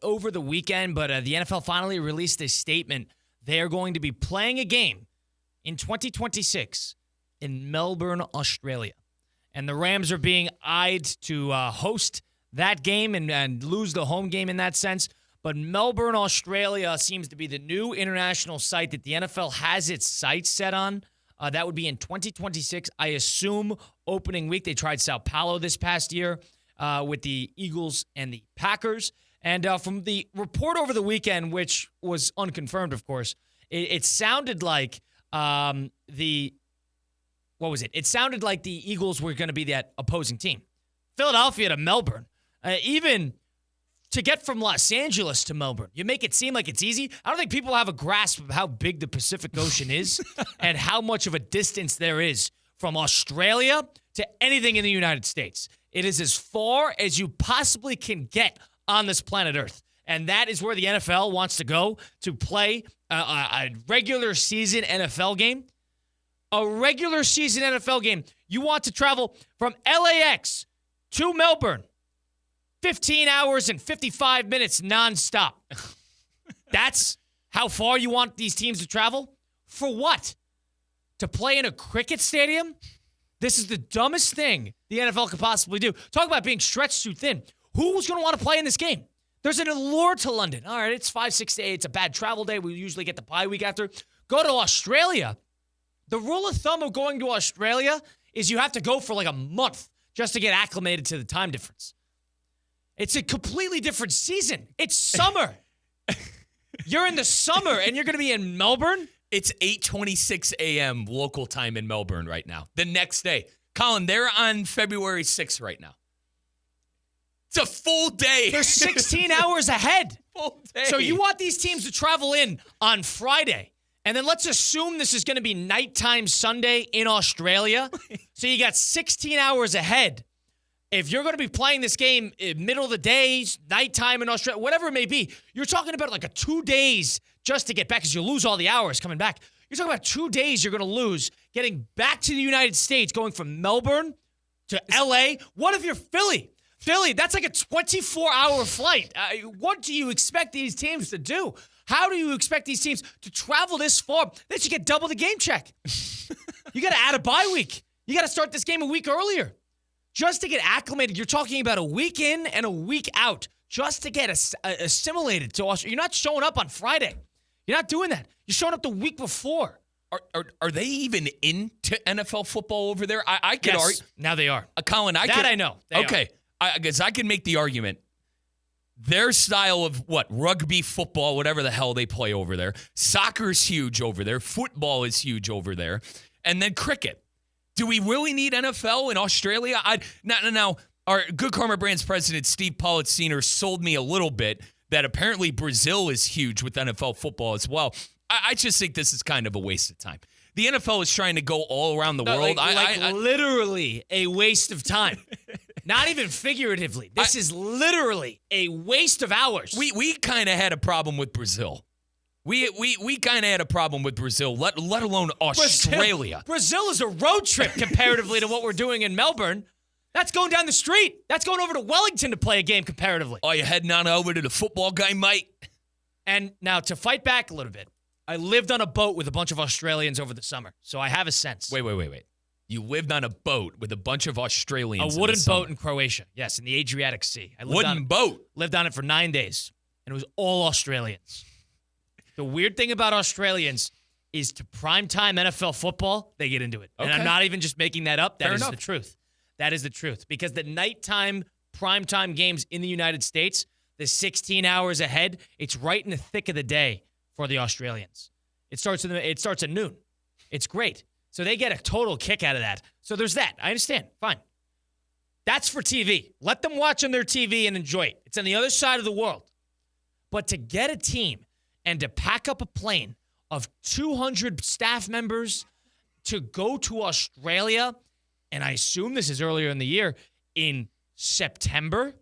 over the weekend, but the NFL finally released a statement. They are going to be playing a game in 2026 in Melbourne, Australia. And the Rams are being eyed to host that game and lose the home game in that sense. But Melbourne, Australia seems to be the new international site that the NFL has its sights set on. That would be in 2026, I assume, opening week. They tried Sao Paulo this past year with the Eagles and the Packers. And from the report over the weekend, which was unconfirmed, of course, it sounded like It sounded like the Eagles were going to be that opposing team. Philadelphia to Melbourne. Even to get from Los Angeles to Melbourne, you make it seem like it's easy. I don't think people have a grasp of how big the Pacific Ocean is and how much of a distance there is from Australia to anything in the United States. It is as far as you possibly can get on this planet Earth. And that is where the NFL wants to go to play a regular season NFL game. A regular season NFL game. You want to travel from LAX to Melbourne. 15 hours and 55 minutes nonstop. That's how far you want these teams to travel? For what? To play in a cricket stadium? This is the dumbest thing the NFL could possibly do. Talk about being stretched too thin. Who was going to want to play in this game? There's an allure to London. All right, it's 5, 6 days. It's a bad travel day. We usually get the bye week after. Go to Australia. The rule of thumb of going to Australia is you have to go for like a month just to get acclimated to the time difference. It's a completely different season. It's summer. You're in the summer, and you're going to be in Melbourne? It's 8:26 a.m. local time in Melbourne right now. The next day. Colin, they're on February 6th right now. It's a full day. They're 16 hours ahead. Full day. So you want these teams to travel in on Friday, and then let's assume this is going to be nighttime Sunday in Australia. So you got 16 hours ahead. If you're going to be playing this game in middle of the day, nighttime in Australia, whatever it may be, you're talking about like 2 days just to get back because you lose all the hours coming back. You're talking about 2 days you're going to lose getting back to the United States, going from Melbourne to L.A. What if you're Philly? Philly, that's like a 24-hour flight. What do you expect these teams to do? How do you expect these teams to travel this far? They should get double the game check. You got to add a bye week. You got to start this game a week earlier. Just to get acclimated, you're talking about a week in and a week out just to get assimilated to Australia. You're not showing up on Friday. You're not doing that. You're showing up the week before. Are they even into NFL football over there? I could argue. Now they are. Colin, I know. Okay. I guess I can make the argument. Their style of rugby, football, whatever the hell they play over there. Soccer's huge over there. Football is huge over there. And then cricket. Do we really need NFL in Australia? Now, our Good Karma Brands president, Steve Pollitt Sr., sold me a little bit that apparently Brazil is huge with NFL football as well. I just think this is kind of a waste of time. The NFL is trying to go all around the world. Literally a waste of time. Not even figuratively. This is literally a waste of hours. We kind of had a problem with Brazil. We kind of had a problem with Brazil, let alone Australia. Brazil is a road trip comparatively to what we're doing in Melbourne. That's going down the street. That's going over to Wellington to play a game comparatively. Are you heading on over to the football game, mate? And now to fight back a little bit, I lived on a boat with a bunch of Australians over the summer, so I have a sense. Wait. You lived on a boat with a bunch of Australians. A wooden boat in Croatia. Yes, in the Adriatic Sea. Boat? Lived on it for 9 days, and it was all Australians. The weird thing about Australians is to primetime NFL football, they get into it. Okay. And I'm not even just making that up. That is the truth. That is the truth. Because the nighttime primetime games in the United States, the 16 hours ahead, it's right in the thick of the day for the Australians. It starts at noon. It's great. So they get a total kick out of that. So there's that. I understand. Fine. That's for TV. Let them watch on their TV and enjoy it. It's on the other side of the world. But to get a team and to pack up a plane of 200 staff members to go to Australia, and I assume this is earlier in the year, in September,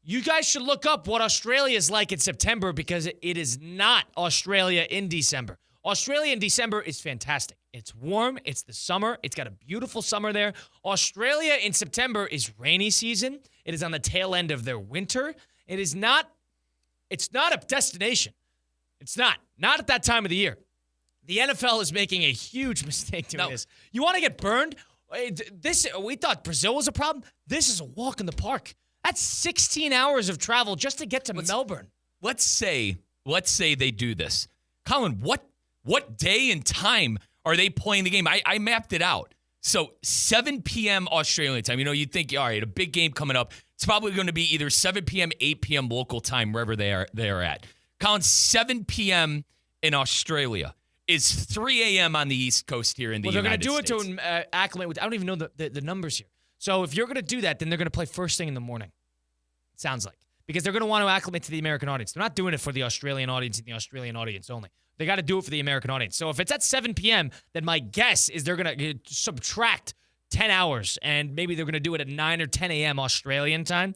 you guys should look up what Australia is like in September because it is not Australia in December. Australia in December is fantastic. It's warm. It's the summer. It's got a beautiful summer there. Australia in September is rainy season. It is on the tail end of their winter. It is not It's not a destination. It's not. Not at that time of the year. The NFL is making a huge mistake doing this. You want to get burned? We thought Brazil was a problem. This is a walk in the park. That's 16 hours of travel just to get to Melbourne. Let's say they do this. Colin, what day and time are they playing the game? I mapped it out. So 7 p.m. Australian time. You'd think, all right, a big game coming up. It's probably going to be either 7 p.m., 8 p.m. local time, wherever they are at. Colin, 7 p.m. in Australia is 3 a.m. on the East Coast here in the United States. They're going to do it to acclimate with. I don't even know the numbers here. So if you're going to do that, then they're going to play first thing in the morning. It sounds like. Because they're going to want to acclimate to the American audience. They're not doing it for the Australian audience and the Australian audience only. They got to do it for the American audience. So if it's at 7 p.m., then my guess is they're going to subtract 10 hours, and maybe they're going to do it at 9 or 10 a.m. Australian time.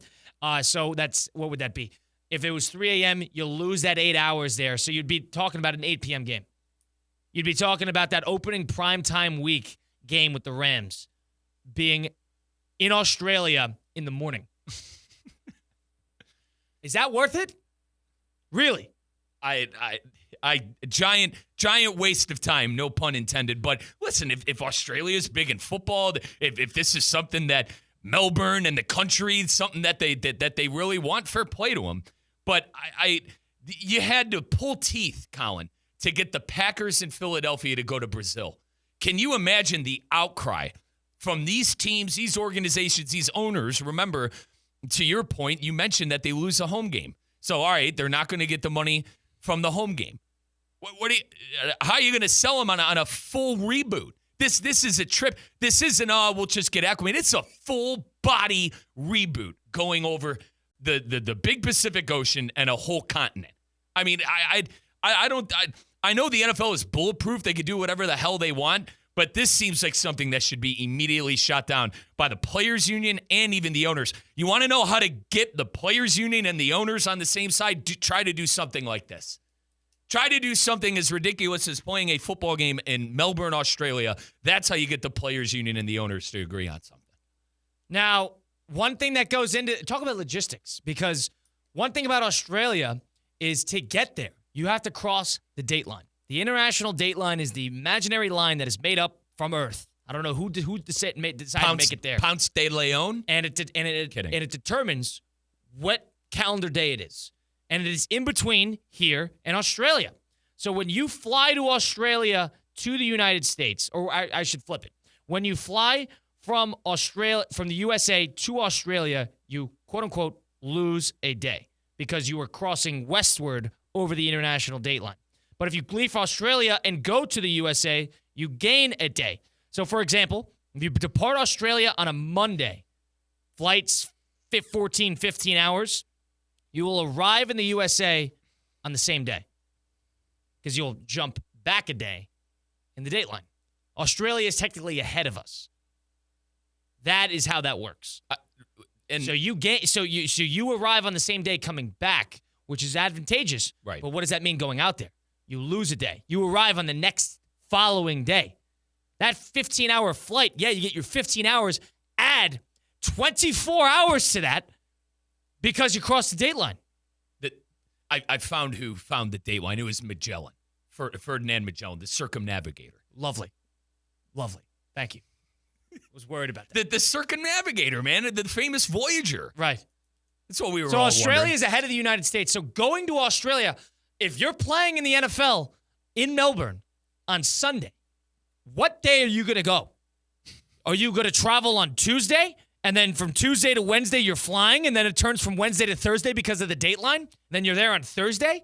So that's, what would that be? If it was 3 a.m., you'll lose that 8 hours there. So you'd be talking about an 8 p.m. game. You'd be talking about that opening primetime week game with the Rams being in Australia in the morning. Is that worth it? Really? Giant waste of time, no pun intended. But listen, if Australia is big in football, if this is something that Melbourne and the country, something that they really want, fair play to them. But you had to pull teeth, Colin, to get the Packers in Philadelphia to go to Brazil. Can you imagine the outcry from these teams, these organizations, these owners? Remember, to your point, you mentioned that they lose a home game. So, all right, they're not going to get the money from the home game. How are you going to sell them on a full reboot? This is a trip. This isn't, we'll just get acclimated. It's a full-body reboot going over the big Pacific Ocean and a whole continent. I mean, I know the NFL is bulletproof. They can do whatever the hell they want. But this seems like something that should be immediately shot down by the players' union and even the owners. You want to know how to get the players' union and the owners on the same side? Try to do something like this. Try to do something as ridiculous as playing a football game in Melbourne, Australia. That's how you get the players' union and the owners to agree on something. Now, one thing that goes into – talk about logistics, because one thing about Australia is to get there, you have to cross the date line. The international date line is the imaginary line that is made up from Earth. I don't know who decided to make it there. Ponce de Leon? And it determines what calendar day it is. And it is in between here and Australia. So when you fly to Australia to the United States, or I should flip it. When you fly from the USA to Australia, you, quote-unquote, lose a day because you were crossing westward over the international date line. But if you leave Australia and go to the USA, you gain a day. So, for example, if you depart Australia on a Monday, flights 14, 15 hours, you will arrive in the USA on the same day because you'll jump back a day in the date line. Australia is technically ahead of us. That is how that works. And so you arrive on the same day coming back, which is advantageous. Right. But what does that mean going out there? You lose a day. You arrive on the next following day. That 15-hour flight, yeah, you get your 15 hours. Add 24 hours to that because you crossed the date line. I found who found the date line. It was Magellan, Ferdinand Magellan, the circumnavigator. Lovely. Thank you. I was worried about that. The circumnavigator, man, the famous Voyager. Right. That's what we were So all Australia wondering. is ahead of the United States. So going to Australia, if you're playing in the NFL in Melbourne on Sunday, what day are you going to go? Are you going to travel on Tuesday? And then from Tuesday to Wednesday, you're flying, and then it turns from Wednesday to Thursday because of the date line? Then you're there on Thursday?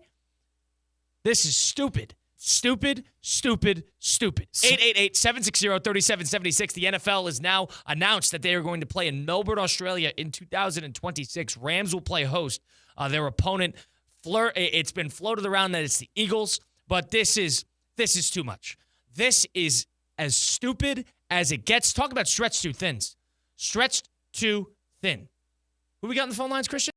This is stupid. Stupid. 888-760-3776. The NFL has now announced that they are going to play in Melbourne, Australia in 2026. Rams will play host. Their opponent, it's been floated around that it's the Eagles, but this is too much. This is as stupid as it gets. Talk about stretched too thin. Stretched too thin. Who we got on the phone lines, Christian?